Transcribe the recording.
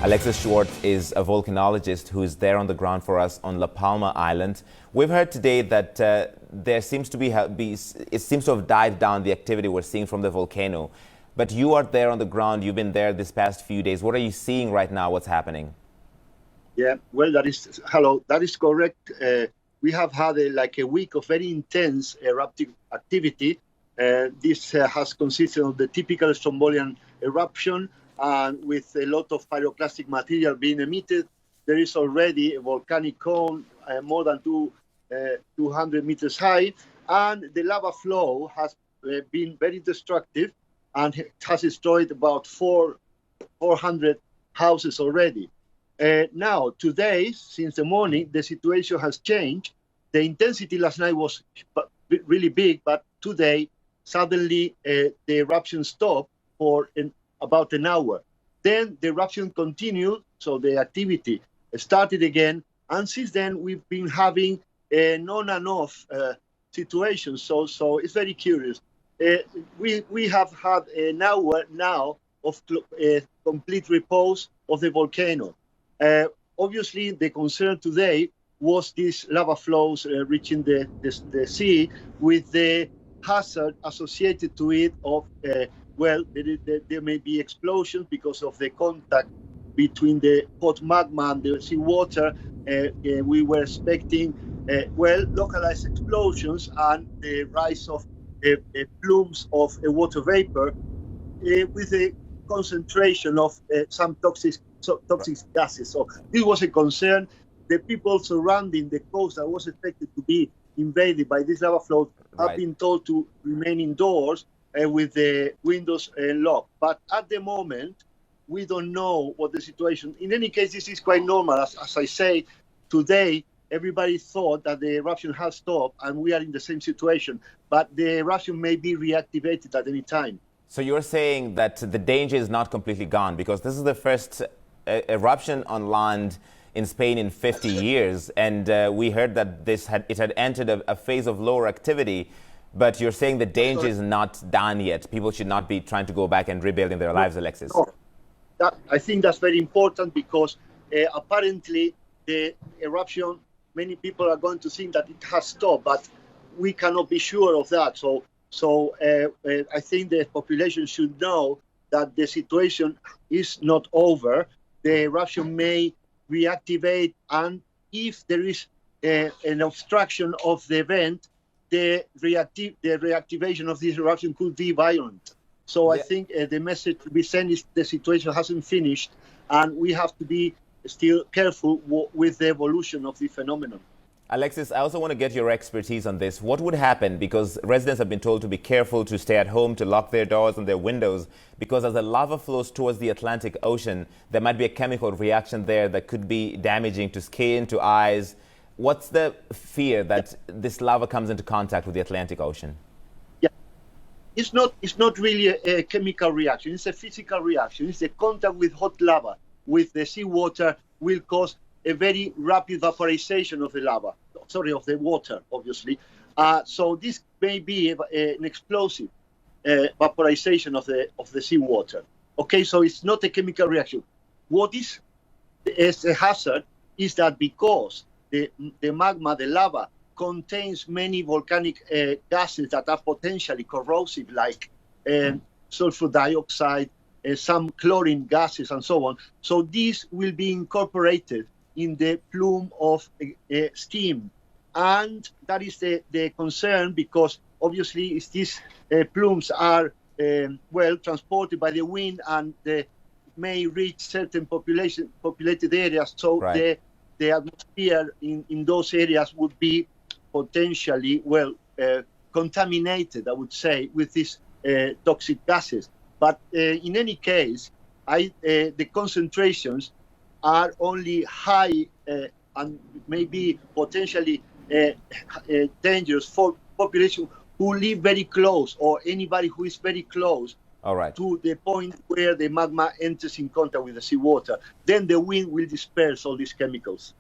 Alexis Schwartz is a volcanologist who is there on the ground for us on La Palma Island. We've heard today that there seems to it seems to have died down, the activity we're seeing from the volcano. But you are there on the ground. You've been there this past few days. What are you seeing right now? What's happening? Yeah, well, that is correct. We have had like a week of very intense eruptive activity. This has consisted of the typical Strombolian eruption, and with a lot of pyroclastic material being emitted. There is already a volcanic cone more than 200 meters high, and the lava flow has been very destructive and has destroyed about 400 houses already. Now, today, since the morning, the situation has changed. The intensity last night was really big, but today, suddenly, the eruption stopped for about an hour. Then the eruption continued, so the activity started again. And since then, we've been having an on and off situation. So it's very curious. We have had an hour now of complete repose of the volcano. Obviously, the concern today was these lava flows reaching the sea, with the hazard associated to it of, well, there may be explosions because of the contact between the hot magma and the seawater. We were expecting, well, localized explosions and the rise of plumes of water vapor with a concentration of some toxic gases. So this was a concern. The people surrounding the coast that was expected to be invaded by this lava flow have been told to remain indoors with the windows locked. But at the moment, we don't know what the situation. In any case, this is quite normal. As I say, today, everybody thought that the eruption has stopped and we are in the same situation. But the eruption may be reactivated at any time. So you're saying that the danger is not completely gone, because this is the first eruption on land in Spain in 50 years. And we heard that it had entered a phase of lower activity. But you're saying the danger is not done yet. People should not be trying to go back and rebuilding their lives, Alexis. No. I think that's very important, because apparently the eruption, many people are going to think that it has stopped, but we cannot be sure of that. So I think the population should know that the situation is not over. The eruption may reactivate, and if there is an obstruction of the event, the reactivation of this eruption could be violent. So I think the message we send is the situation hasn't finished, and we have to be still careful with the evolution of the phenomenon. Alexis, I also want to get your expertise on this. What would happen, because residents have been told to be careful, to stay at home, to lock their doors and their windows, because as the lava flows towards the Atlantic Ocean, there might be a chemical reaction there that could be damaging to skin, to eyes. What's the fear that this lava comes into contact with the Atlantic Ocean? Yeah, it's not really a chemical reaction. It's a physical reaction. It's the contact with hot lava, with the seawater, will cause a very rapid vaporization of the lava, of the water, obviously. So this may be an explosive vaporization of the seawater. Okay, so it's not a chemical reaction. What is a hazard is that because the magma, the lava, contains many volcanic gases that are potentially corrosive, like sulfur dioxide, some chlorine gases, and so on. So these will be incorporated in the plume of steam. And that is the concern, because obviously these plumes are, well, transported by the wind, and they may reach certain populated areas. So the atmosphere in those areas would be potentially, well, contaminated, I would say, with these toxic gases. But in any case, the concentrations are only high and maybe potentially dangerous for population who live very close, or anybody who is very close to the point where the magma enters in contact with the seawater. Then the wind will disperse all these chemicals.